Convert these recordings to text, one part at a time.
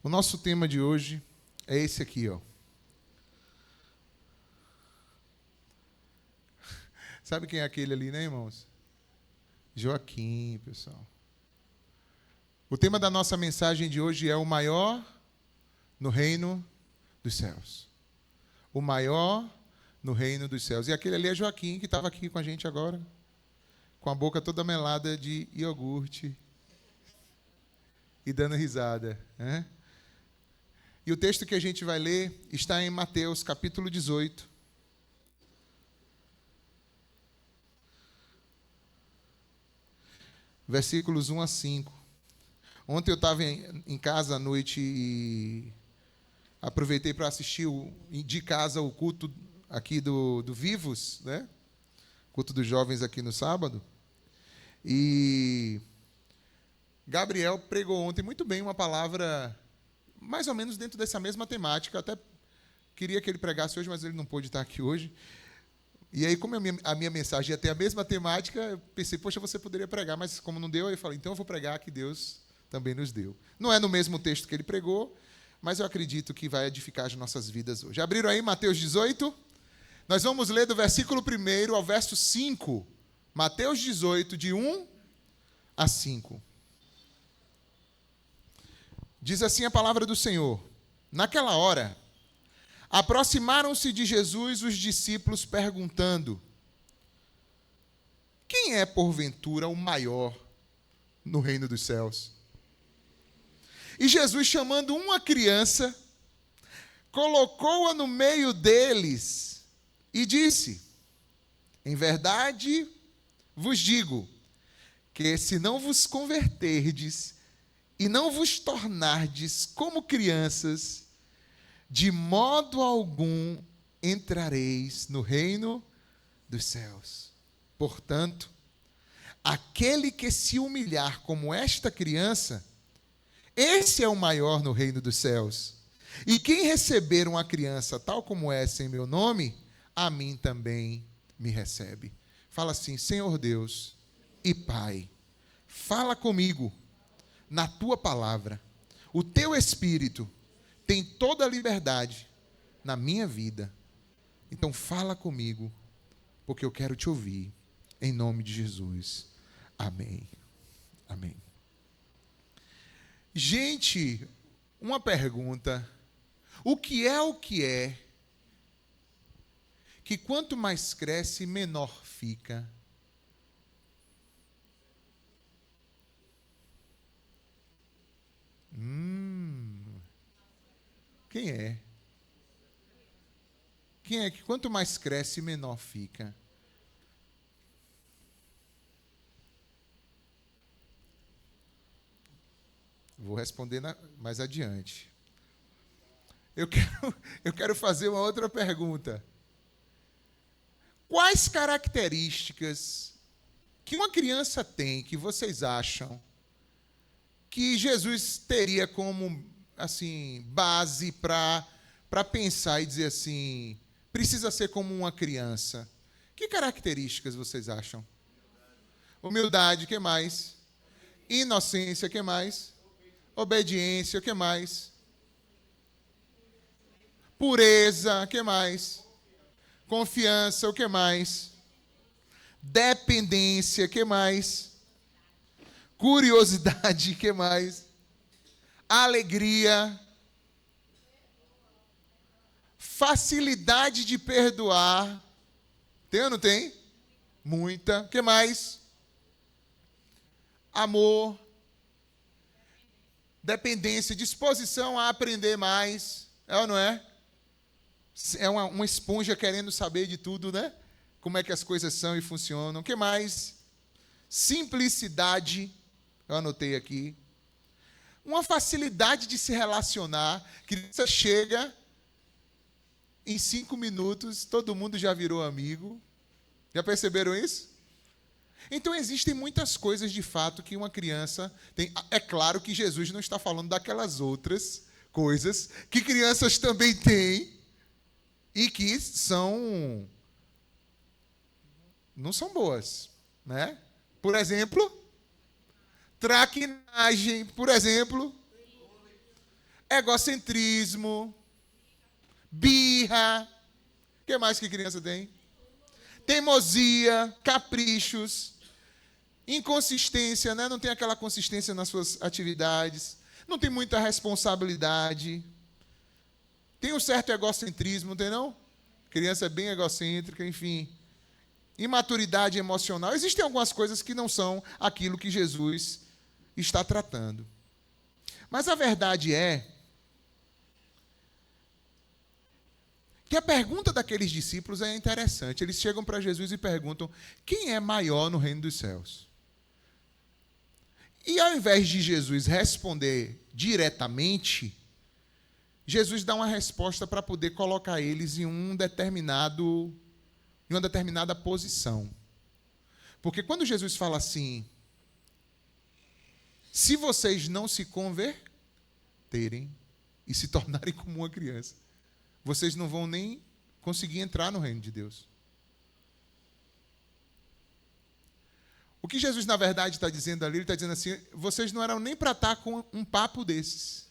O nosso tema de hoje é esse aqui, ó. Sabe quem é aquele ali, né, irmãos? Joaquim, pessoal. O tema da nossa mensagem de hoje é o maior no reino dos céus. O maior no reino dos céus. E aquele ali é Joaquim, que estava aqui com a gente agora, com a boca toda melada de iogurte e dando risada, né? E o texto que a gente vai ler está em Mateus, capítulo 18. Versículos 1 a 5. Ontem eu estava em casa à noite e aproveitei para assistir de casa o culto aqui do Vivos, né? Culto dos jovens aqui no sábado. E Gabriel pregou ontem muito bem uma palavra mais ou menos dentro dessa mesma temática. Eu até queria que ele pregasse hoje, mas ele não pôde estar aqui hoje. E aí, como a minha mensagem ia ter a mesma temática, eu pensei, poxa, você poderia pregar, mas como não deu, aí eu falei, então eu vou pregar que Deus também nos deu. Não é no mesmo texto que ele pregou, mas eu acredito que vai edificar as nossas vidas hoje. Abriram aí Mateus 18? Nós vamos ler do versículo 1 ao verso 5. Mateus 18, de 1 a 5. Diz assim a palavra do Senhor. Naquela hora, aproximaram-se de Jesus os discípulos perguntando: quem é, porventura, o maior no reino dos céus? E Jesus, chamando uma criança, colocou-a no meio deles e disse: em verdade vos digo, que se não vos converterdes e não vos tornardes como crianças, de modo algum entrareis no reino dos céus. Portanto, aquele que se humilhar como esta criança, esse é o maior no reino dos céus. E quem receber uma criança tal como essa em meu nome, a mim também me recebe. Fala assim: Senhor Deus e Pai, fala comigo na tua palavra. O teu Espírito tem toda a liberdade na minha vida. Então fala comigo, porque eu quero te ouvir. Em nome de Jesus. Amém. Amém. Gente, uma pergunta. O que é que quanto mais cresce, menor fica? Quem é? Quem é que quanto mais cresce, menor fica? Vou responder mais adiante. Eu quero fazer uma outra pergunta. Quais características que uma criança tem que vocês acham que Jesus teria como, assim, base para pensar e dizer assim, precisa ser como uma criança? Que características vocês acham? Humildade, o que mais? Inocência, o que mais? Obediência, o que mais? Pureza, o que mais? Confiança, o que mais? Dependência, o que mais? Curiosidade, o que mais? Alegria. Facilidade de perdoar. Tem ou não tem? Muita. O que mais? Amor. Dependência, disposição a aprender mais. É ou não é? É uma esponja querendo saber de tudo, né? Como é que as coisas são e funcionam. O que mais? Simplicidade. Eu anotei aqui. Uma facilidade de se relacionar. Criança chega, em 5 minutos, todo mundo já virou amigo. Já perceberam isso? Então, existem muitas coisas, de fato, que uma criança tem. É claro que Jesus não está falando daquelas outras coisas que crianças também têm e que não são boas, né? Por exemplo, traquinagem, por exemplo, egocentrismo, birra. O que mais que criança tem? Teimosia, caprichos, inconsistência, né? Não tem aquela consistência nas suas atividades, não tem muita responsabilidade, tem um certo egocentrismo, não tem não? Criança é bem egocêntrica, enfim. Imaturidade emocional. Existem algumas coisas que não são aquilo que Jesus está tratando. Mas a verdade é que a pergunta daqueles discípulos é interessante. Eles chegam para Jesus e perguntam: quem é maior no reino dos céus? E ao invés de Jesus responder diretamente, Jesus dá uma resposta para poder colocar eles em uma determinada posição. Porque quando Jesus fala assim: se vocês não se converterem e se tornarem como uma criança, vocês não vão nem conseguir entrar no reino de Deus. O que Jesus, na verdade, está dizendo ali, ele está dizendo assim: vocês não eram nem para estar com um papo desses.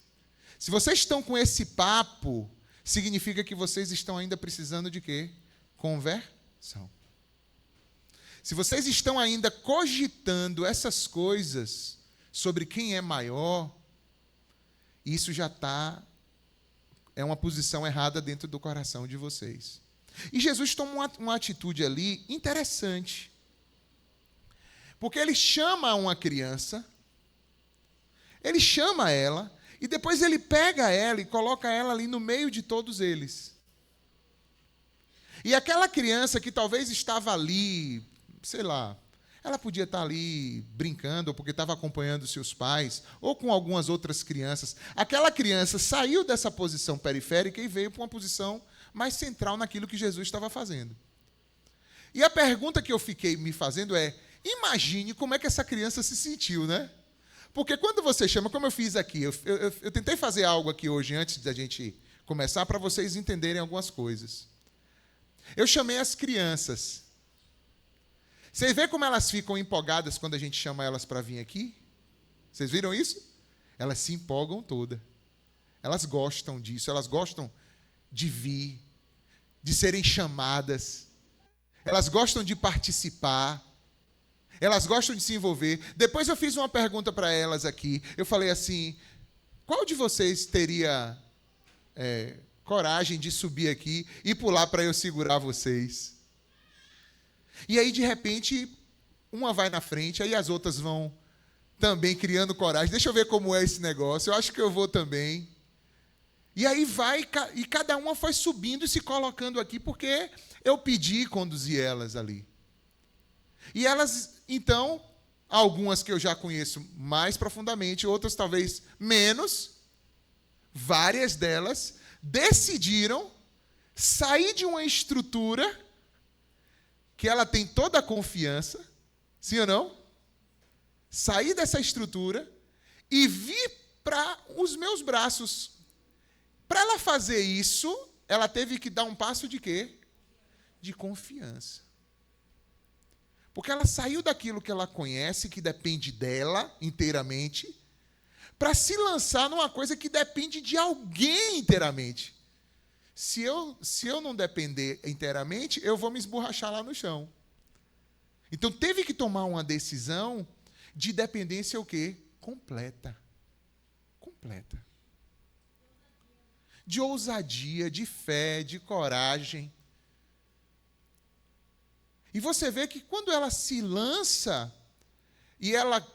Se vocês estão com esse papo, significa que vocês estão ainda precisando de quê? Conversão. Se vocês estão ainda cogitando essas coisas sobre quem é maior, isso já é uma posição errada dentro do coração de vocês. E Jesus toma uma atitude ali interessante. Porque ele chama uma criança, ele chama ela, e depois ele pega ela e coloca ela ali no meio de todos eles. E aquela criança que talvez estava ali, sei lá, ela podia estar ali brincando, ou porque estava acompanhando seus pais, ou com algumas outras crianças. Aquela criança saiu dessa posição periférica e veio para uma posição mais central naquilo que Jesus estava fazendo. E a pergunta que eu fiquei me fazendo é: imagine como é que essa criança se sentiu, né? Porque quando você chama, como eu fiz aqui, eu tentei fazer algo aqui hoje, antes da gente começar, para vocês entenderem algumas coisas. Eu chamei as crianças. Vocês veem como elas ficam empolgadas quando a gente chama elas para vir aqui? Vocês viram isso? Elas se empolgam todas. Elas gostam disso, elas gostam de vir, de serem chamadas. Elas gostam de participar. Elas gostam de se envolver. Depois eu fiz uma pergunta para elas aqui. Eu falei assim: qual de vocês teria coragem de subir aqui e pular para eu segurar vocês? E aí, de repente, uma vai na frente, aí as outras vão também criando coragem. Deixa eu ver como é esse negócio. Eu acho que eu vou também. E aí vai, e cada uma foi subindo e se colocando aqui, porque eu pedi e conduzi elas ali. E elas, então, algumas que eu já conheço mais profundamente, outras talvez menos, várias delas decidiram sair de uma estrutura que ela tem toda a confiança, sim ou não? Sair dessa estrutura e vir para os meus braços. Para ela fazer isso, ela teve que dar um passo de quê? De confiança. Porque ela saiu daquilo que ela conhece, que depende dela inteiramente, para se lançar numa coisa que depende de alguém inteiramente. Se eu não depender inteiramente, eu vou me esborrachar lá no chão. Então teve que tomar uma decisão de dependência o quê? Completa. Completa. De ousadia, de fé, de coragem. E você vê que quando ela se lança e ela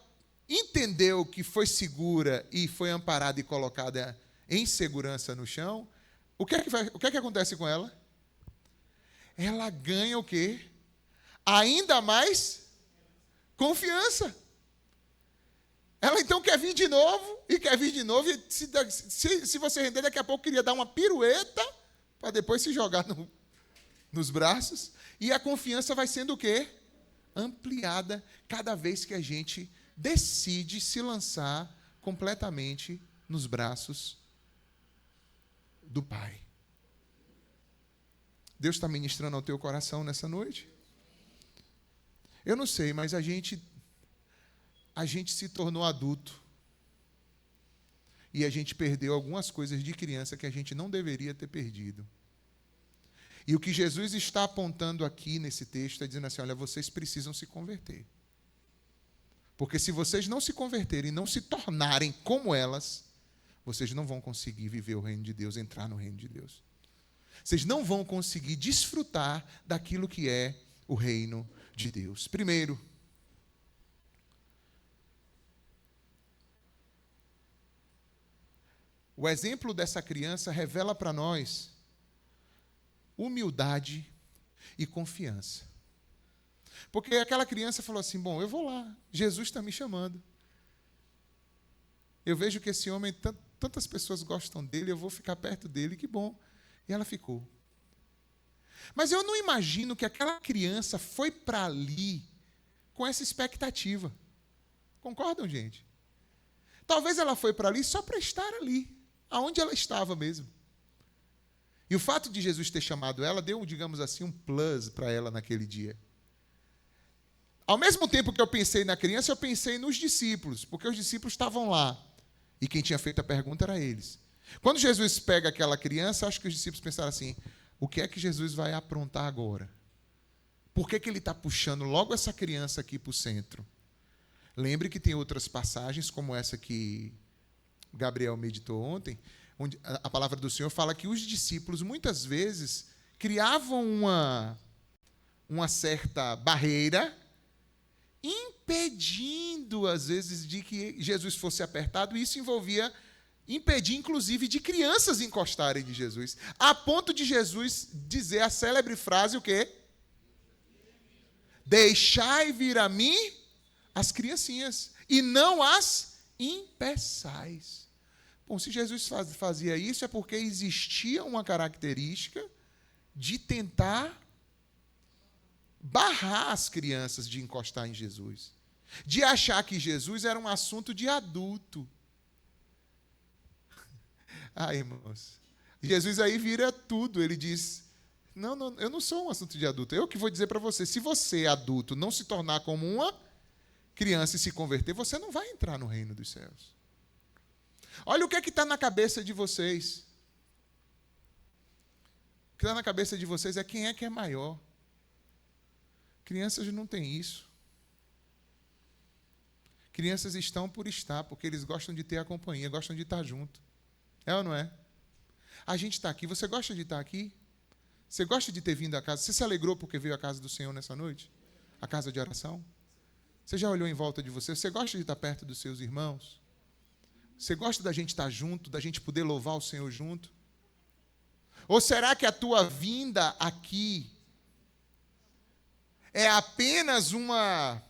entendeu que foi segura e foi amparada e colocada em segurança no chão, o que é que acontece com ela? Ela ganha o quê? Ainda mais confiança. Ela então quer vir de novo, e quer vir de novo, e se você render, daqui a pouco queria dar uma pirueta, para depois se jogar nos braços, e a confiança vai sendo o quê? Ampliada cada vez que a gente decide se lançar completamente nos braços do Pai. Deus está ministrando ao teu coração nessa noite? Eu não sei, mas a gente se tornou adulto. e a gente perdeu algumas coisas de criança que a gente não deveria ter perdido. E o que Jesus está apontando aqui nesse texto é dizendo assim, olha, vocês precisam se converter. Porque se vocês não se converterem, não se tornarem como elas, vocês não vão conseguir viver o reino de Deus, entrar no reino de Deus. Vocês não vão conseguir desfrutar daquilo que é o reino de Deus. Primeiro, o exemplo dessa criança revela para nós humildade e confiança. Porque aquela criança falou assim, bom, eu vou lá, Jesus está me chamando. Eu vejo que esse homem, tantas pessoas gostam dele, eu vou ficar perto dele, que bom. E ela ficou. Mas eu não imagino que aquela criança foi para ali com essa expectativa. Concordam, gente? Talvez ela foi para ali só para estar ali, aonde ela estava mesmo. E o fato de Jesus ter chamado ela deu, digamos assim, um plus para ela naquele dia. Ao mesmo tempo que eu pensei na criança, eu pensei nos discípulos, porque os discípulos estavam lá. E quem tinha feito a pergunta era eles. Quando Jesus pega aquela criança, acho que os discípulos pensaram assim, o que é que Jesus vai aprontar agora? Por que ele está puxando logo essa criança aqui para o centro? Lembre que tem outras passagens, como essa que Gabriel meditou ontem, onde a palavra do Senhor fala que os discípulos, muitas vezes, criavam uma certa barreira, impedindo, às vezes, de que Jesus fosse apertado, e isso envolvia impedir, inclusive, de crianças encostarem de Jesus, a ponto de Jesus dizer a célebre frase, o quê? Deixai vir a mim as criancinhas, e não as impeçais. Bom, se Jesus fazia isso, é porque existia uma característica de tentar barrar as crianças de encostar em Jesus, de achar que Jesus era um assunto de adulto. Ah, irmãos, Jesus aí vira tudo, ele diz, não, eu não sou um assunto de adulto, eu que vou dizer para você, se você, adulto, não se tornar como uma criança e se converter, você não vai entrar no reino dos céus. Olha o que está na cabeça de vocês. O que está na cabeça de vocês é quem é que é maior. Crianças não têm isso. Crianças estão por estar, porque eles gostam de ter a companhia, gostam de estar junto. É ou não é? A gente está aqui, você gosta de estar aqui? Você gosta de ter vindo à casa? Você se alegrou porque veio à casa do Senhor nessa noite? A casa de oração? Você já olhou em volta de você? Você gosta de estar perto dos seus irmãos? Você gosta da gente estar junto, da gente poder louvar o Senhor junto? Ou será que a tua vinda aqui é apenas uma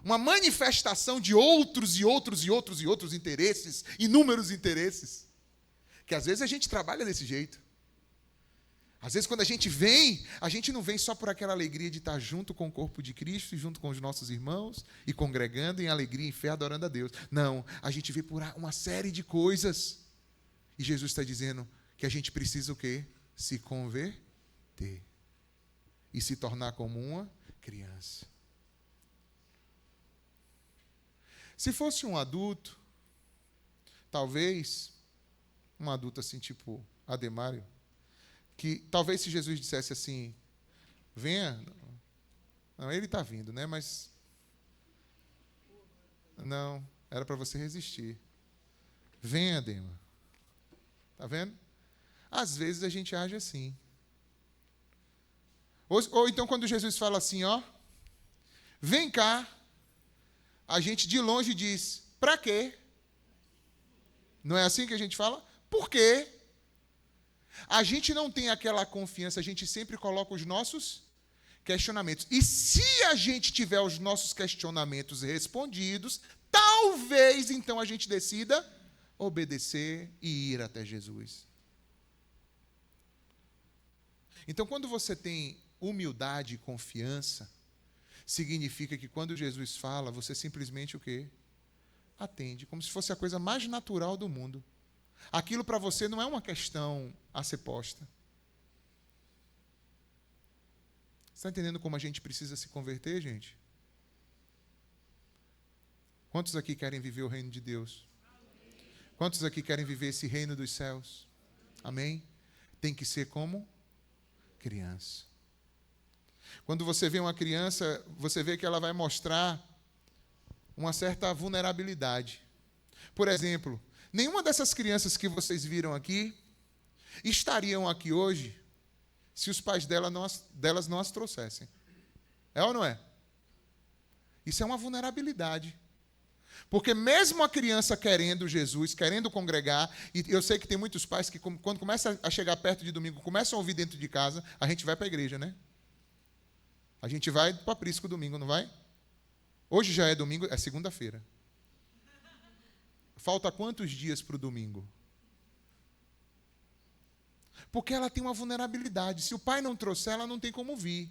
manifestação de outros interesses, inúmeros interesses? Que às vezes a gente trabalha desse jeito. Às vezes, quando a gente não vem só por aquela alegria de estar junto com o corpo de Cristo, junto com os nossos irmãos, e congregando em alegria, em fé, adorando a Deus. Não, a gente vem por uma série de coisas. E Jesus está dizendo que a gente precisa o quê? Se converter. E se tornar como uma criança. Se fosse um adulto, talvez, um adulto assim, tipo Ademário, que talvez se Jesus dissesse assim, venha, não, ele está vindo, né? Mas não, era para você resistir. Venha, Dema. Está vendo? Às vezes a gente age assim. Ou então quando Jesus fala assim, ó, vem cá, a gente de longe diz, para quê? Não é assim que a gente fala? Por quê? A gente não tem aquela confiança, a gente sempre coloca os nossos questionamentos. E se a gente tiver os nossos questionamentos respondidos, talvez então a gente decida obedecer e ir até Jesus. Então, quando você tem humildade e confiança, significa que quando Jesus fala, você simplesmente o quê? Atende, como se fosse a coisa mais natural do mundo. Aquilo para você não é uma questão a ser posta. Está entendendo como a gente precisa se converter, gente? Quantos aqui querem viver o reino de Deus? Quantos aqui querem viver esse reino dos céus? Amém? Tem que ser como criança. Quando você vê uma criança, você vê que ela vai mostrar uma certa vulnerabilidade. Por exemplo, nenhuma dessas crianças que vocês viram aqui estariam aqui hoje se os pais delas não as trouxessem. É ou não é? Isso é uma vulnerabilidade. Porque mesmo a criança querendo Jesus, querendo congregar, e eu sei que tem muitos pais que quando começa a chegar perto de domingo, começam a ouvir dentro de casa, a gente vai para a igreja, né? A gente vai para o aprisco domingo, não vai? Hoje já é domingo, é segunda-feira. Falta quantos dias para o domingo? Porque ela tem uma vulnerabilidade. Se o pai não trouxer, ela não tem como vir.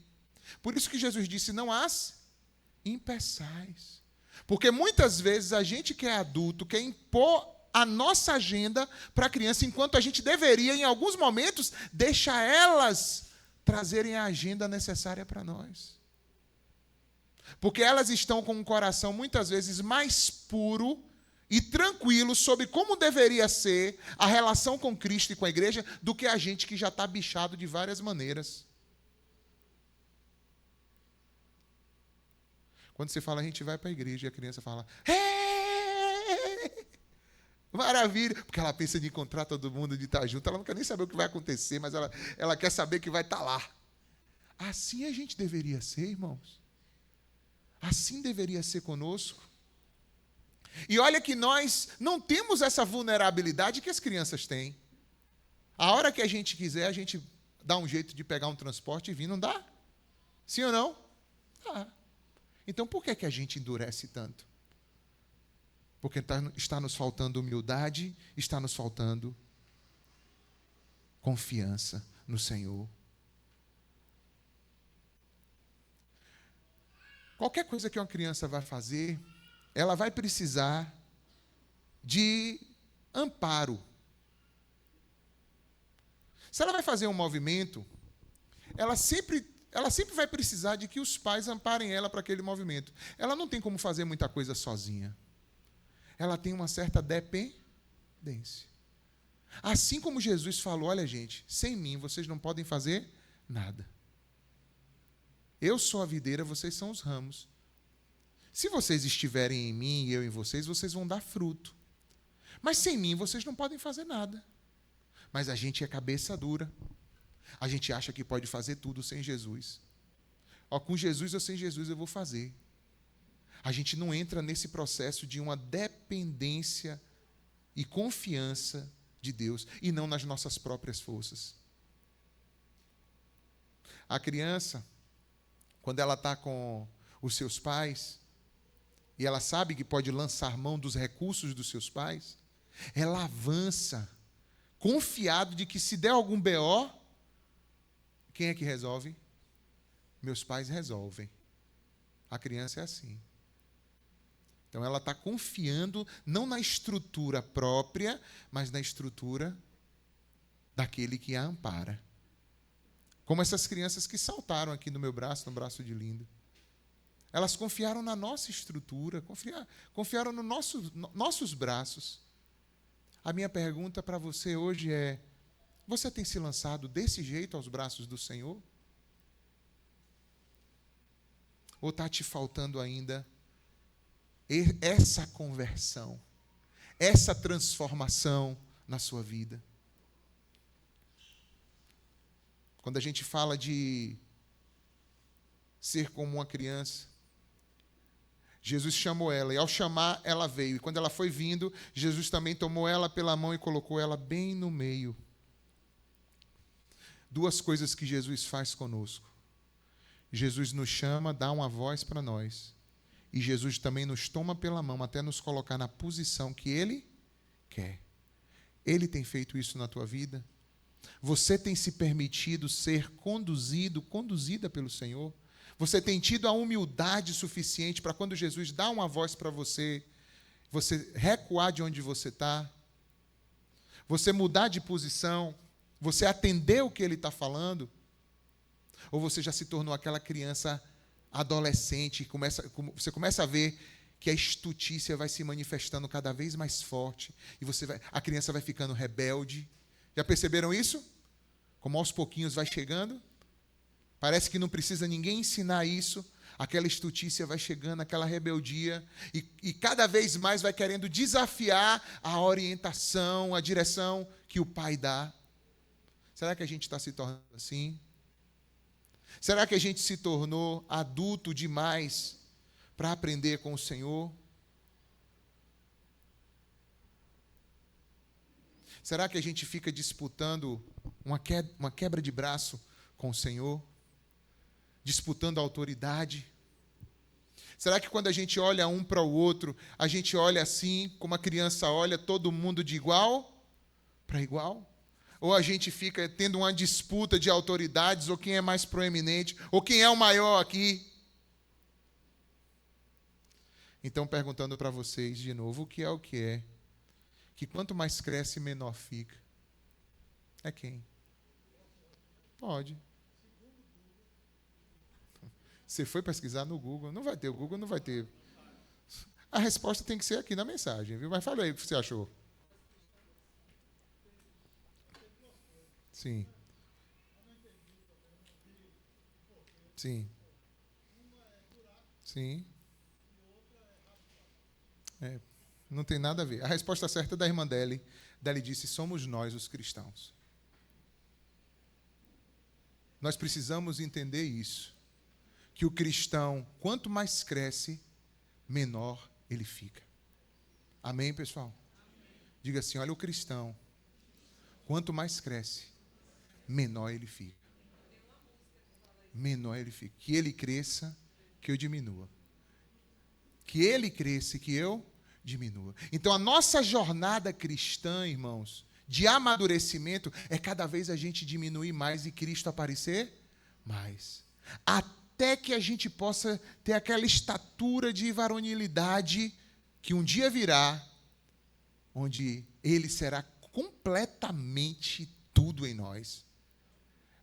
Por isso que Jesus disse, não as impeçais. Porque muitas vezes a gente que é adulto quer impor a nossa agenda para a criança, enquanto a gente deveria, em alguns momentos, deixar elas trazerem a agenda necessária para nós. Porque elas estão com um coração muitas vezes mais puro e tranquilo sobre como deveria ser a relação com Cristo e com a igreja do que a gente que já está bichado de várias maneiras. Quando você fala, a gente vai para a igreja, e a criança fala, maravilha, porque ela pensa em encontrar todo mundo, de estar junto, ela não quer nem saber o que vai acontecer, mas ela quer saber que vai estar lá. Assim a gente deveria ser, irmãos. Assim deveria ser conosco. E olha que nós não temos essa vulnerabilidade que as crianças têm. A hora que a gente quiser, a gente dá um jeito de pegar um transporte e vir, não dá? Sim ou não? Dá. Então, por que a gente endurece tanto? Porque está nos faltando humildade, está nos faltando confiança no Senhor. Qualquer coisa que uma criança vai fazer, ela vai precisar de amparo. Se ela vai fazer um movimento, ela sempre vai precisar de que os pais amparem ela para aquele movimento. Ela não tem como fazer muita coisa sozinha. Ela tem uma certa dependência. Assim como Jesus falou, olha gente, sem mim vocês não podem fazer nada. Eu sou a videira, vocês são os ramos. Se vocês estiverem em mim e eu em vocês, vocês vão dar fruto. Mas sem mim vocês não podem fazer nada. Mas a gente é cabeça dura. A gente acha que pode fazer tudo sem Jesus. Com Jesus ou sem Jesus eu vou fazer. A gente não entra nesse processo de uma dependência e confiança de Deus e não nas nossas próprias forças. A criança, quando ela está com os seus pais e ela sabe que pode lançar mão dos recursos dos seus pais, ela avança confiado de que se der algum BO, quem é que resolve? Meus pais resolvem. A criança é assim. Então ela está confiando não na estrutura própria, mas na estrutura daquele que a ampara. Como essas crianças que saltaram aqui no meu braço, no braço de Linda. Elas confiaram na nossa estrutura, confiaram nos nossos braços. A minha pergunta para você hoje é: você tem se lançado desse jeito aos braços do Senhor? Ou está te faltando ainda essa conversão, essa transformação na sua vida? Quando a gente fala de ser como uma criança, Jesus chamou ela, e ao chamar, ela veio. E quando ela foi vindo, Jesus também tomou ela pela mão e colocou ela bem no meio. Duas coisas que Jesus faz conosco. Jesus nos chama, dá uma voz para nós. E Jesus também nos toma pela mão até nos colocar na posição que Ele quer. Ele tem feito isso na tua vida? Você tem se permitido ser conduzida pelo Senhor? Você tem tido a humildade suficiente para quando Jesus dá uma voz para você, você recuar de onde você está? Você mudar de posição? Você atender o que Ele está falando? Ou você já se tornou aquela criança adolescente, você começa a ver que a estutícia vai se manifestando cada vez mais forte e a criança vai ficando rebelde. Já perceberam isso? Como aos pouquinhos vai chegando? Parece que não precisa ninguém ensinar isso. Aquela estutícia vai chegando, aquela rebeldia, e cada vez mais vai querendo desafiar a orientação, a direção que o pai dá. Será que a gente está se tornando assim? Será que a gente se tornou adulto demais para aprender com o Senhor? Será que a gente fica disputando uma quebra de braço com o Senhor? Disputando a autoridade? Será que quando a gente olha um para o outro, a gente olha assim, como a criança olha, todo mundo de igual para igual? Ou a gente fica tendo uma disputa de autoridades, ou quem é mais proeminente, ou quem é o maior aqui? Então, perguntando para vocês de novo, o que é? Que quanto mais cresce, menor fica. É quem? Pode. Você foi pesquisar no Google, não vai ter, o Google não vai ter. A resposta tem que ser aqui na mensagem, viu? Mas fala aí o que você achou. Sim. Sim. Sim. Não tem nada a ver. A resposta certa é da irmã Deli. Deli disse, somos nós os cristãos. Nós precisamos entender isso. Que o cristão, quanto mais cresce, menor ele fica. Amém, pessoal? Amém. Diga assim, olha o cristão, quanto mais cresce, menor ele fica. Menor ele fica. Que ele cresça, que eu diminua. Que ele cresça e que eu diminua. Então a nossa jornada cristã, irmãos, de amadurecimento, é cada vez a gente diminuir mais e Cristo aparecer mais. Até que a gente possa ter aquela estatura de varonilidade que um dia virá, onde Ele será completamente tudo em nós.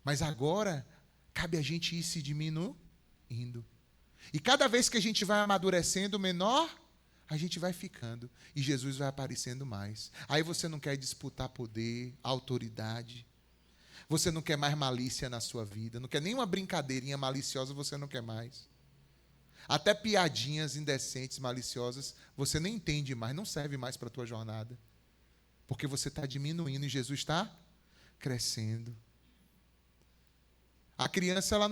Mas agora, cabe a gente ir se diminuindo. E cada vez que a gente vai amadurecendo menor, a gente vai ficando. E Jesus vai aparecendo mais. Aí você não quer disputar poder, autoridade. Você não quer mais malícia na sua vida. Não quer nenhuma brincadeirinha maliciosa, você não quer mais. Até piadinhas indecentes, maliciosas, você nem entende mais, não serve mais para a tua jornada. Porque você está diminuindo e Jesus está crescendo. A criança, ela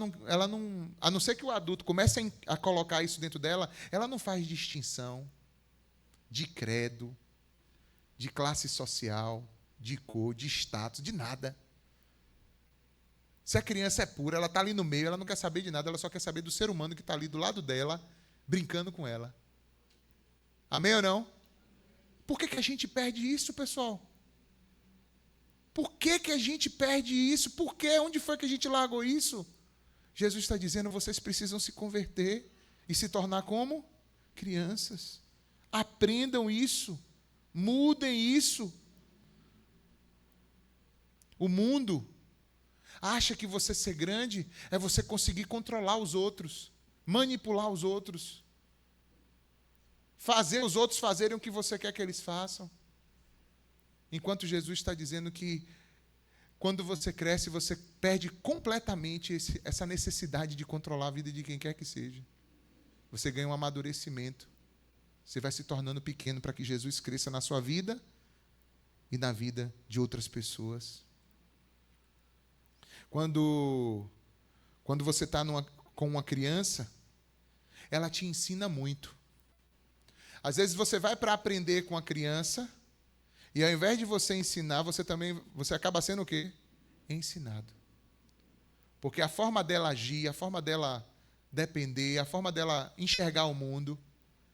não, a não ser que o adulto comece a colocar isso dentro dela, ela não faz distinção de credo, de classe social, de cor, de status, de nada. Se a criança é pura, ela está ali no meio, ela não quer saber de nada, ela só quer saber do ser humano que está ali do lado dela, brincando com ela. Amém ou não? Por que a gente perde isso, pessoal? Por que a gente perde isso? Por quê? Onde foi que a gente largou isso? Jesus está dizendo, vocês precisam se converter e se tornar como crianças. Aprendam isso. Mudem isso. O mundo acha que você ser grande é você conseguir controlar os outros, manipular os outros, fazer os outros fazerem o que você quer que eles façam. Enquanto Jesus está dizendo que quando você cresce, você perde completamente essa necessidade de controlar a vida de quem quer que seja. Você ganha um amadurecimento. Você vai se tornando pequeno para que Jesus cresça na sua vida e na vida de outras pessoas. Quando você está com uma criança, ela te ensina muito. Às vezes você vai para aprender com a criança e ao invés de você ensinar, você acaba sendo o quê? Ensinado. Porque a forma dela agir, a forma dela depender, a forma dela enxergar o mundo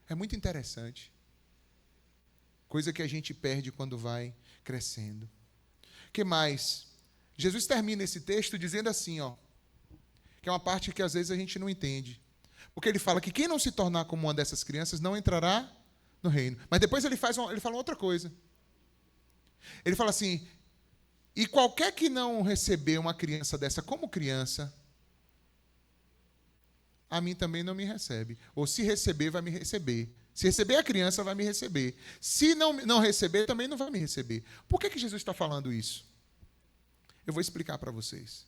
é muito interessante. Coisa que a gente perde quando vai crescendo. O que mais? Jesus termina esse texto dizendo assim, que é uma parte que às vezes a gente não entende. Porque ele fala que quem não se tornar como uma dessas crianças não entrará no reino. Mas depois ele fala outra coisa. Ele fala assim, e qualquer que não receber uma criança dessa como criança, a mim também não me recebe. Ou se receber, vai me receber. Se receber a criança, vai me receber. Se não receber, também não vai me receber. Por que Jesus está falando isso? Eu vou explicar para vocês.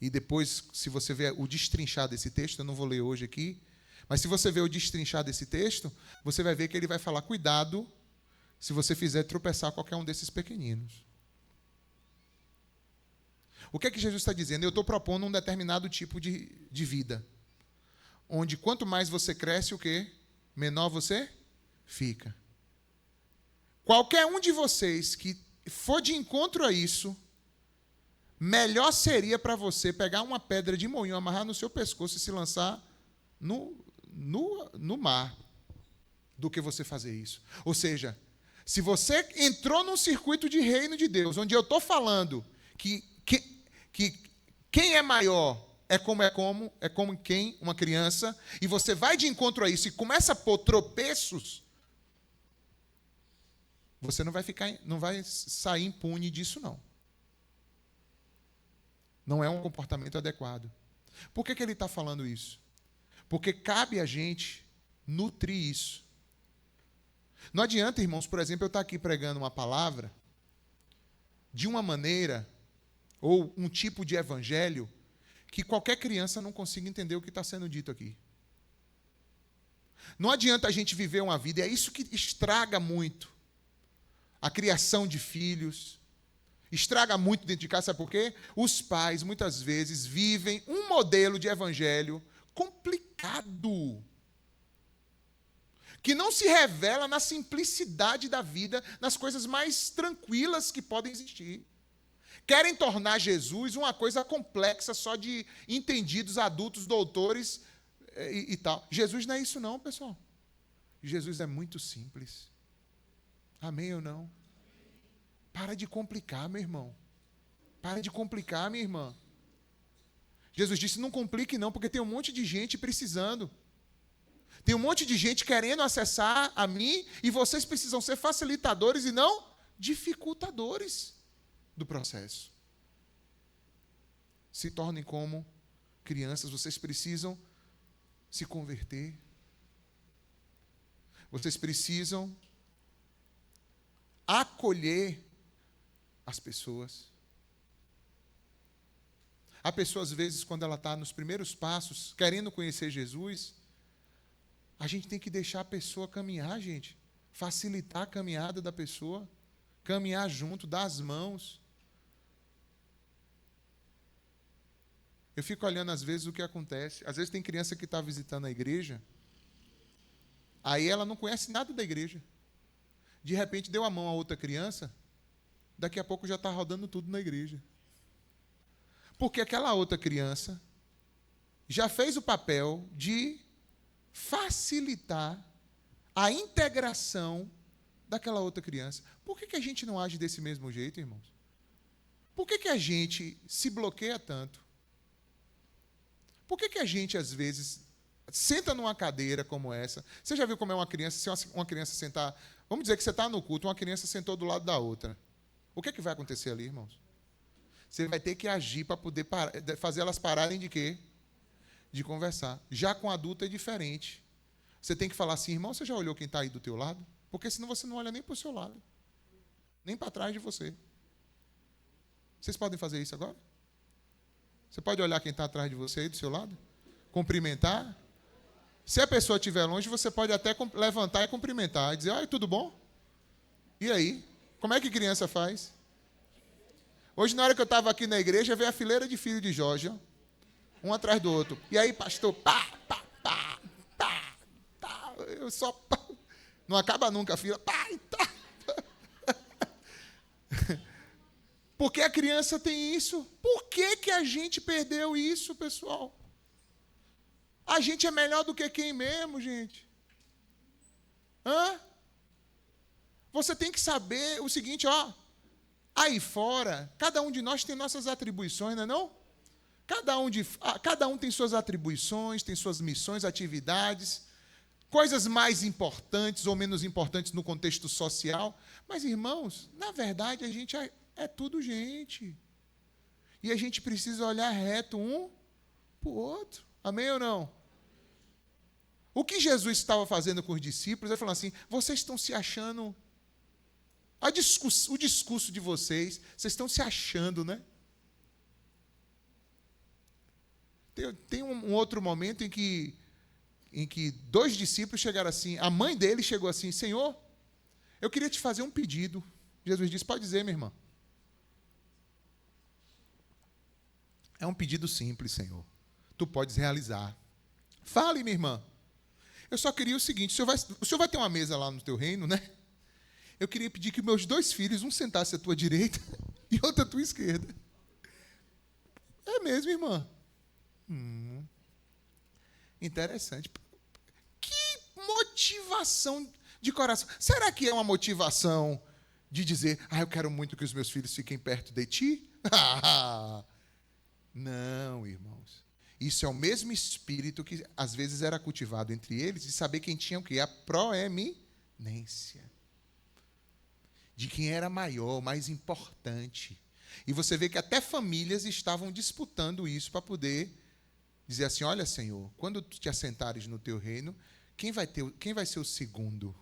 E depois, se você ver o destrinchar desse texto, eu não vou ler hoje aqui, mas se você ver o destrinchar desse texto, você vai ver que ele vai falar, cuidado se você fizer tropeçar qualquer um desses pequeninos. O que é que Jesus está dizendo? Eu estou propondo um determinado tipo de vida, onde quanto mais você cresce, o quê? Menor você fica. Qualquer um de vocês que for de encontro a isso, melhor seria para você pegar uma pedra de moinho, amarrar no seu pescoço e se lançar no mar, do que você fazer isso. Ou seja, se você entrou num circuito de reino de Deus, onde eu estou falando que quem é maior é como quem? Uma criança, e você vai de encontro a isso e começa a pôr tropeços, você não vai sair impune disso, não. Não é um comportamento adequado. Por que ele está falando isso? Porque cabe a gente nutrir isso. Não adianta, irmãos, por exemplo, eu estar aqui pregando uma palavra de uma maneira, ou um tipo de evangelho, que qualquer criança não consiga entender o que está sendo dito aqui. Não adianta a gente viver uma vida, e é isso que estraga muito a criação de filhos, estraga muito dentro de casa, sabe por quê? Os pais, muitas vezes, vivem um modelo de evangelho complicado, que não se revela na simplicidade da vida, nas coisas mais tranquilas que podem existir. Querem tornar Jesus uma coisa complexa, só de entendidos, adultos, doutores e tal. Jesus não é isso não, pessoal. Jesus é muito simples. Amém ou não? Para de complicar, meu irmão. Para de complicar, minha irmã. Jesus disse, não complique não, porque tem um monte de gente precisando. Tem um monte de gente querendo acessar a mim, e vocês precisam ser facilitadores e não dificultadores do processo. Se tornem como crianças, vocês precisam se converter. Vocês precisam acolher as pessoas. A pessoa, às vezes, quando ela está nos primeiros passos, querendo conhecer Jesus, a gente tem que deixar a pessoa caminhar, gente. Facilitar a caminhada da pessoa. Caminhar junto, dar as mãos. Eu fico olhando, às vezes, o que acontece. Às vezes tem criança que está visitando a igreja, aí ela não conhece nada da igreja. De repente, deu a mão a outra criança, daqui a pouco já está rodando tudo na igreja. Porque aquela outra criança já fez o papel de facilitar a integração daquela outra criança. Por que a gente não age desse mesmo jeito, irmãos? Por que a gente se bloqueia tanto? Por que a gente, às vezes, senta numa cadeira como essa? Você já viu como é uma criança, se uma criança sentar... Vamos dizer que você está no culto, uma criança sentou do lado da outra. O que vai acontecer ali, irmãos? Você vai ter que agir para poder fazer elas pararem de quê? De conversar. Já com adulto é diferente. Você tem que falar assim, irmão, você já olhou quem está aí do teu lado? Porque senão você não olha nem para o seu lado. Nem para trás de você. Vocês podem fazer isso agora? Você pode olhar quem está atrás de você aí do seu lado? Cumprimentar? Se a pessoa estiver longe, você pode até levantar e cumprimentar. E dizer, oi, tudo bom? E aí? Como é que criança faz? Hoje, na hora que eu estava aqui na igreja, veio a fileira de filhos de Jorge, ó, um atrás do outro. E aí, pastor, pá, pá, pá, pá, pá. Eu só... Pá. Não acaba nunca a fila. Pá, tá. Porque a criança tem isso. Por que a gente perdeu isso, pessoal? A gente é melhor do que quem mesmo, gente? Hã? Você tem que saber o seguinte, ó. Aí fora, cada um de nós tem nossas atribuições, não é não? Cada um tem suas atribuições, tem suas missões, atividades, coisas mais importantes ou menos importantes no contexto social. Mas, irmãos, na verdade, a gente é tudo gente. E a gente precisa olhar reto um para o outro. Amém ou não? O que Jesus estava fazendo com os discípulos? Ele falou assim: vocês estão se achando. O discurso de vocês estão se achando, né? Tem um outro momento em que dois discípulos chegaram assim, a mãe dele chegou assim: Senhor, eu queria te fazer um pedido. Jesus disse: pode dizer, minha irmã. É um pedido simples, Senhor. Tu podes realizar. Fale, minha irmã. Eu só queria o seguinte: o senhor vai ter uma mesa lá no teu reino, né? Eu queria pedir que meus 2 filhos, um sentasse à tua direita e outro à tua esquerda. É mesmo, irmã? Interessante. Que motivação de coração. Será que é uma motivação de dizer: eu quero muito que os meus filhos fiquem perto de ti? Não, irmãos. Isso é o mesmo espírito que às vezes era cultivado entre eles, de saber quem tinha o quê? A proeminência. De quem era maior, mais importante. E você vê que até famílias estavam disputando isso para poder dizer assim: olha, Senhor, quando tu te assentares no teu reino, quem vai ser o segundo?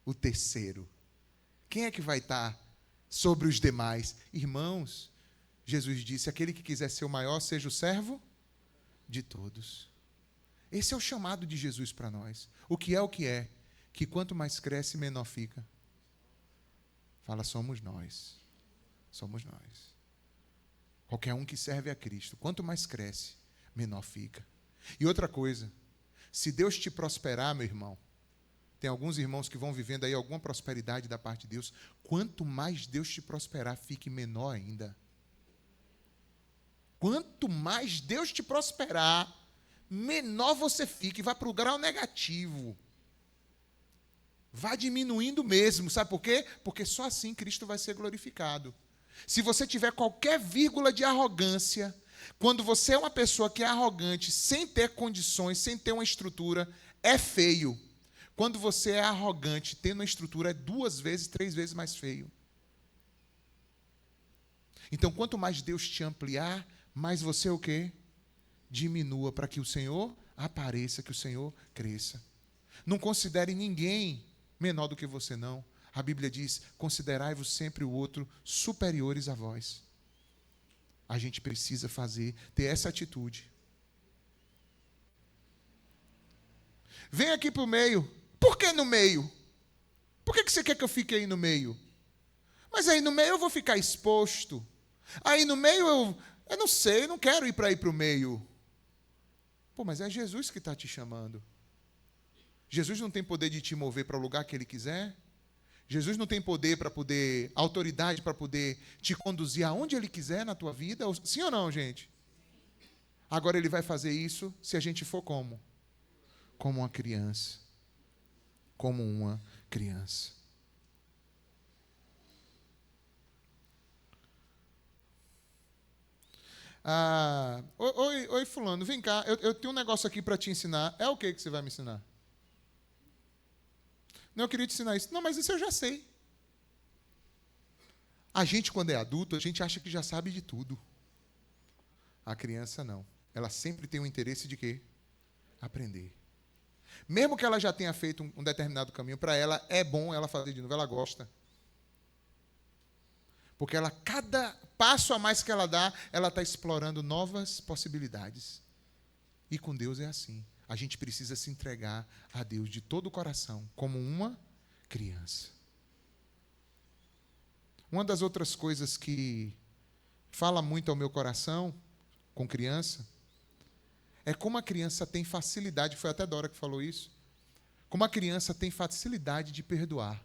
O terceiro? Quem é que vai estar sobre os demais? Irmãos, Jesus disse: aquele que quiser ser o maior, seja o servo de todos. Esse é o chamado de Jesus para nós. O que é? Que quanto mais cresce, menor fica. Fala: somos nós. Somos nós. Qualquer um que serve a Cristo, quanto mais cresce, menor fica. E outra coisa, se Deus te prosperar, meu irmão, tem alguns irmãos que vão vivendo aí alguma prosperidade da parte de Deus, quanto mais Deus te prosperar, fique menor ainda. Quanto mais Deus te prosperar, menor você fica e vai para o grau negativo. Vai diminuindo mesmo, sabe por quê? Porque só assim Cristo vai ser glorificado. Se você tiver qualquer vírgula de arrogância, quando você é uma pessoa que é arrogante, sem ter condições, sem ter uma estrutura, é feio. Quando você é arrogante, tendo uma estrutura, é 2 vezes, 3 vezes mais feio. Então, quanto mais Deus te ampliar, mais você o quê? Diminua, para que o Senhor apareça, que o Senhor cresça. Não considere ninguém menor do que você, não. A Bíblia diz: considerai-vos sempre o outro superiores a vós. A gente precisa ter essa atitude. Vem aqui para o meio. Por que no meio? Por que você quer que eu fique aí no meio? Mas aí no meio eu vou ficar exposto. Aí no meio eu não sei, eu não quero ir para o meio. Pô, mas é Jesus que está te chamando. Jesus não tem poder de te mover para o lugar que Ele quiser? Jesus não tem autoridade para poder te conduzir aonde Ele quiser na tua vida? Sim ou não, gente? Agora Ele vai fazer isso se a gente for como? Como uma criança. Como uma criança. Oi, fulano, vem cá, eu tenho um negócio aqui para te ensinar. É o que você vai me ensinar? Não, eu queria te ensinar isso. Não, mas isso eu já sei. A gente, quando é adulto, a gente acha que já sabe de tudo. A criança não. Ela sempre tem o interesse de quê? Aprender. Mesmo que ela já tenha feito um determinado caminho, para ela é bom ela fazer de novo, ela gosta. Porque cada passo a mais que ela dá, ela está explorando novas possibilidades. E com Deus é assim. A gente precisa se entregar a Deus de todo o coração, como uma criança. Uma das outras coisas que fala muito ao meu coração, com criança, é como a criança tem facilidade, foi até Dora que falou isso, como a criança tem facilidade de perdoar.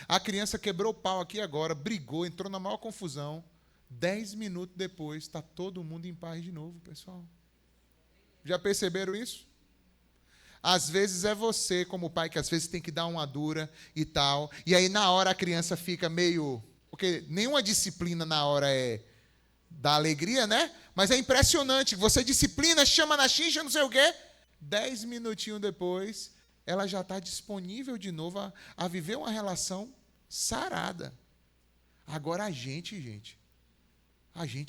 A criança quebrou o pau aqui agora, brigou, entrou na maior confusão. 10 minutos depois, está todo mundo em paz de novo, pessoal. Já perceberam isso? Às vezes é você, como pai, que às vezes tem que dar uma dura e tal. E aí, na hora, a criança fica meio... Porque nenhuma disciplina na hora é da alegria, né? Mas é impressionante. Você disciplina, chama na xincha, não sei o quê. 10 minutinhos depois, ela já está disponível de novo a viver uma relação sarada. Agora a gente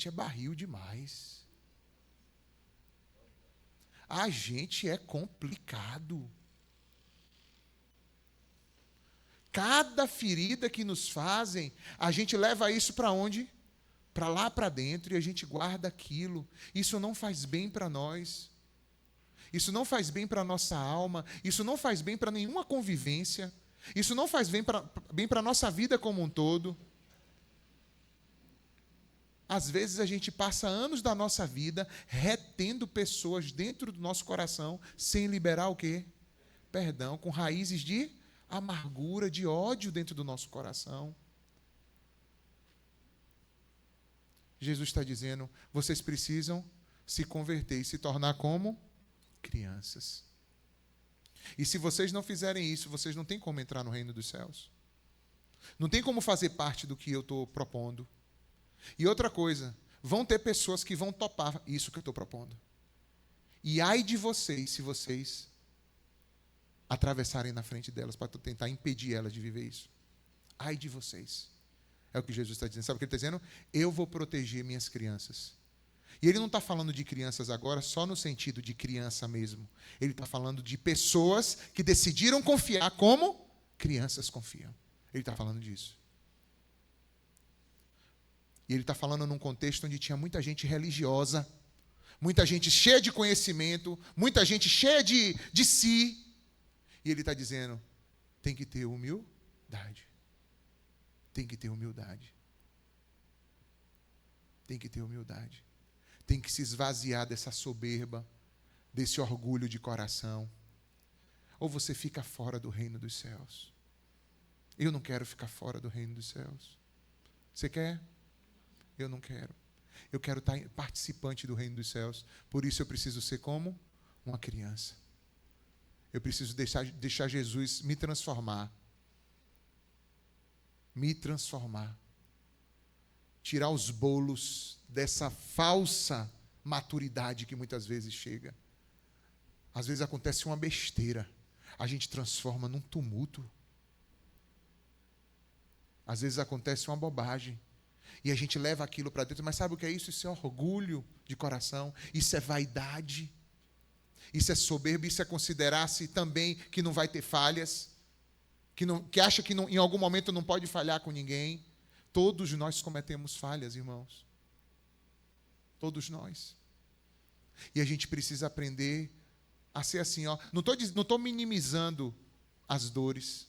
é barril demais. A gente é complicado. Cada ferida que nos fazem, a gente leva isso para onde? Para lá para dentro, e a gente guarda aquilo. Isso não faz bem para nós. Isso não faz bem para a nossa alma. Isso não faz bem para nenhuma convivência. Isso não faz bem para a nossa vida como um todo. Às vezes a gente passa anos da nossa vida retendo pessoas dentro do nosso coração sem liberar o quê? Perdão, com raízes de amargura, de ódio dentro do nosso coração. Jesus está dizendo, vocês precisam se converter e se tornar como crianças. E se vocês não fizerem isso, vocês não têm como entrar no reino dos céus. Não tem como fazer parte do que eu estou propondo. E outra coisa, vão ter pessoas que vão topar isso que eu estou propondo. E ai de vocês, se vocês atravessarem na frente delas para tentar impedir elas de viver isso. Ai de vocês. É o que Jesus está dizendo. Sabe o que ele está dizendo? Eu vou proteger minhas crianças. E ele não está falando de crianças agora só no sentido de criança mesmo. Ele está falando de pessoas que decidiram confiar como crianças confiam. Ele está falando disso. E ele está falando num contexto onde tinha muita gente religiosa, muita gente cheia de conhecimento, muita gente cheia de si. E ele está dizendo, tem que ter humildade. Tem que ter humildade. Tem que ter humildade. Tem que se esvaziar dessa soberba, desse orgulho de coração. Ou você fica fora do reino dos céus. Eu não quero ficar fora do reino dos céus. Você quer? Eu não quero. Eu quero estar participante do reino dos céus. Por isso eu preciso ser como uma criança. Eu preciso deixar Jesus me transformar. Me transformar. Tirar os bolos dessa falsa maturidade que muitas vezes chega. Às vezes acontece uma besteira. A gente transforma num tumulto. Às vezes acontece uma bobagem. E a gente leva aquilo para dentro. Mas sabe o que é isso? Isso é orgulho de coração. Isso é vaidade. Isso é soberba. Isso é considerar-se também que não vai ter falhas. Que acha que em algum momento não pode falhar com ninguém. Todos nós cometemos falhas, irmãos. Todos nós. E a gente precisa aprender a ser assim. Não estou minimizando as dores.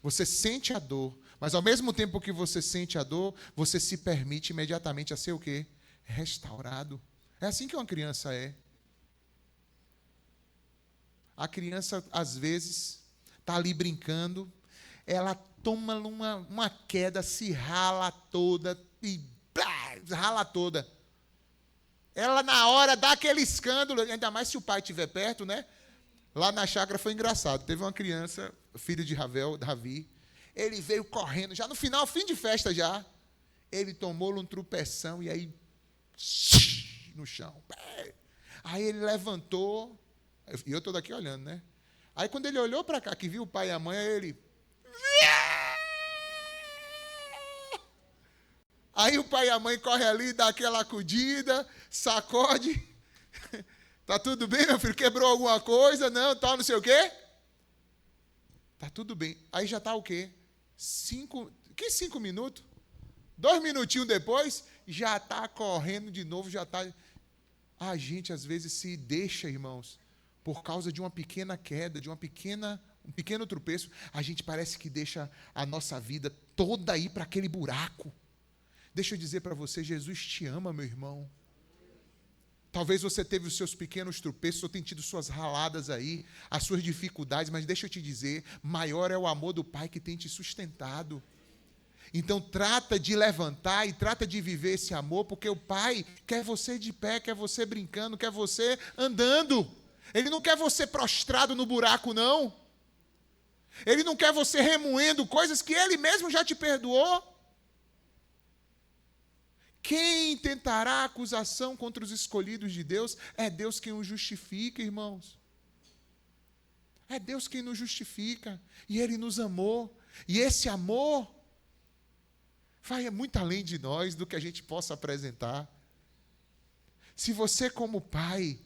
Você sente a dor, mas ao mesmo tempo que você sente a dor, você se permite imediatamente a ser o quê? Restaurado. É assim que uma criança é. A criança, às vezes, está ali brincando, ela toma uma queda, se rala toda, e rala toda. Ela, na hora, dá aquele escândalo, ainda mais se o pai estiver perto, né? Lá na chácara foi engraçado. Teve uma criança, filho de Ravel, Davi, ele veio correndo, já no final, fim de festa já, ele tomou um tropeção e aí, no chão. Aí ele levantou, e eu estou daqui olhando, né? Aí quando ele olhou para cá, que viu o pai e a mãe, aí o pai e a mãe correm ali, dá aquela acudida, sacode. Tá tudo bem, meu filho? Quebrou alguma coisa? Não, tal, não sei o quê. Tá tudo bem. Aí já tá o quê? 5 minutos? 2 minutinhos depois, já está correndo de novo, já está... A gente, às vezes, se deixa, irmãos, por causa de uma pequena queda, de um pequeno tropeço, a gente parece que deixa a nossa vida toda ir para aquele buraco. Deixa eu dizer para você, Jesus te ama, meu irmão. Talvez você teve os seus pequenos tropeços, ou tenha tido suas raladas aí, as suas dificuldades, mas deixa eu te dizer, maior é o amor do Pai que tem te sustentado. Então trata de levantar e trata de viver esse amor, porque o Pai quer você de pé, quer você brincando, quer você andando. Ele não quer você prostrado no buraco, não. Ele não quer você remoendo coisas que Ele mesmo já te perdoou. Quem tentará acusação contra os escolhidos de Deus? É Deus quem os justifica, irmãos. É Deus quem nos justifica. E Ele nos amou. E esse amor vai muito além de nós, do que a gente possa apresentar. Se você, como pai,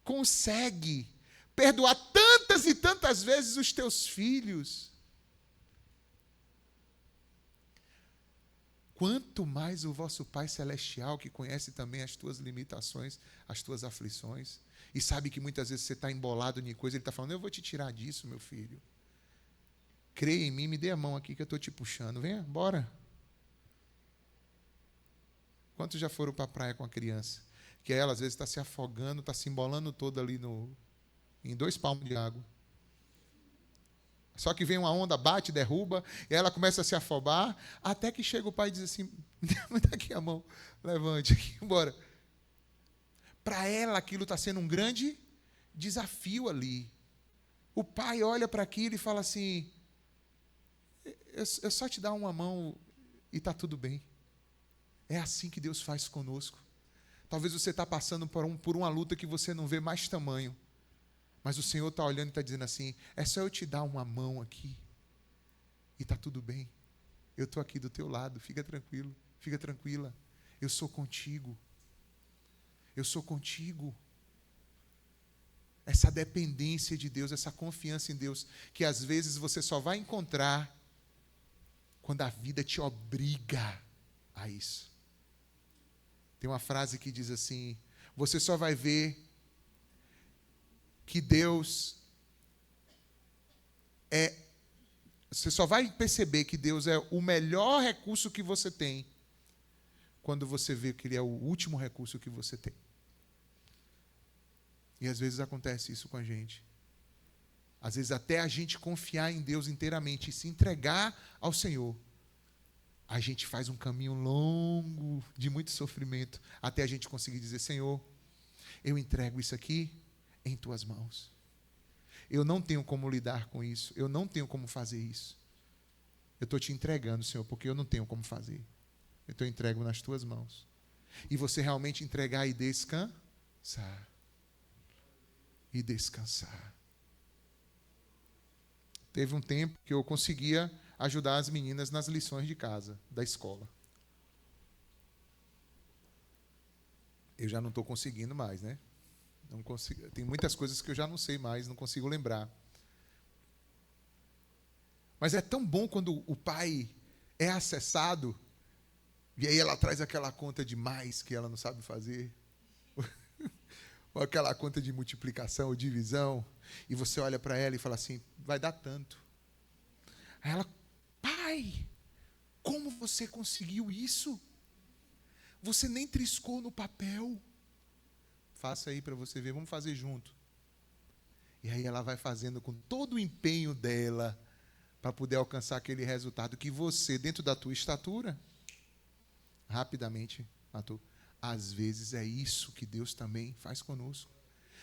consegue perdoar tantas e tantas vezes os teus filhos, quanto mais o vosso Pai Celestial, que conhece também as tuas limitações, as tuas aflições, e sabe que muitas vezes você está embolado em coisa, Ele está falando, eu vou te tirar disso, meu filho. Creia em mim, me dê a mão aqui que eu estou te puxando. Venha, bora. Quantos já foram para a praia com a criança? Que ela às vezes está se afogando, está se embolando toda ali em 2 palmos de água. Só que vem uma onda, bate, derruba, e ela começa a se afobar, até que chega o pai e diz assim, me dá aqui a mão, levante aqui, bora. Para ela aquilo está sendo um grande desafio ali. O pai olha para aquilo e fala assim, eu só te dar uma mão e está tudo bem. É assim que Deus faz conosco. Talvez você está passando por uma luta que você não vê mais tamanho. Mas o Senhor está olhando e está dizendo assim, é só eu te dar uma mão aqui. E está tudo bem. Eu estou aqui do teu lado, fica tranquilo, fica tranquila. Eu sou contigo. Eu sou contigo. Essa dependência de Deus, essa confiança em Deus, que às vezes você só vai encontrar quando a vida te obriga a isso. Tem uma frase que diz assim, você só vai ver que Deus você só vai perceber que Deus é o melhor recurso que você tem quando você vê que Ele é o último recurso que você tem. E às vezes acontece isso com a gente. Às vezes até a gente confiar em Deus inteiramente e se entregar ao Senhor, a gente faz um caminho longo de muito sofrimento até a gente conseguir dizer, Senhor, eu entrego isso aqui em tuas mãos. Eu não tenho como lidar com isso. Eu não tenho como fazer isso. Eu estou te entregando, Senhor, porque eu não tenho como fazer. Eu estou entrego nas tuas mãos. E você realmente entregar e descansar. E descansar. Teve um tempo que eu conseguia ajudar as meninas nas lições de casa, da escola. Eu já não estou conseguindo mais, né? Não consigo, tem muitas coisas que eu já não sei mais, não consigo lembrar. Mas é tão bom quando o pai é acessado, e aí ela traz aquela conta de mais que ela não sabe fazer, ou aquela conta de multiplicação ou divisão, e você olha para ela e fala assim, vai dar tanto. Aí ela, pai, como você conseguiu isso? Você nem triscou no papel. Faça aí para você ver, vamos fazer junto. E aí ela vai fazendo com todo o empenho dela para poder alcançar aquele resultado que você, dentro da tua estatura, rapidamente matou. Às vezes é isso que Deus também faz conosco.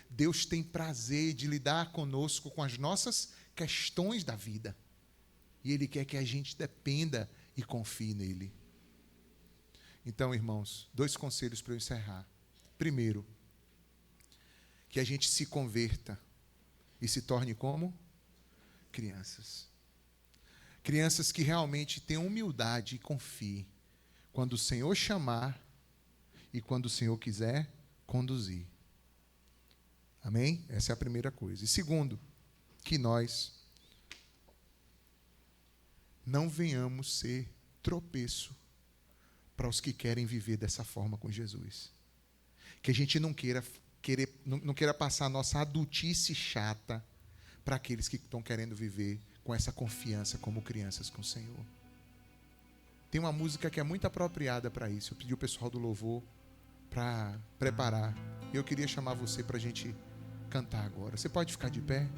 Deus tem prazer de lidar conosco com as nossas questões da vida. E Ele quer que a gente dependa e confie nele. Então, irmãos, 2 conselhos para eu encerrar. Primeiro, que a gente se converta e se torne como crianças. Crianças que realmente tenham humildade e confiem quando o Senhor chamar e quando o Senhor quiser conduzir. Amém? Essa é a primeira coisa. E segundo, que nós não venhamos ser tropeço para os que querem viver dessa forma com Jesus. Que a gente não queira passar a nossa adultice chata para aqueles que estão querendo viver com essa confiança como crianças com o Senhor. Tem uma música que é muito apropriada para isso. Eu pedi o pessoal do louvor para preparar. Eu queria chamar você para a gente cantar agora. Você pode ficar de pé?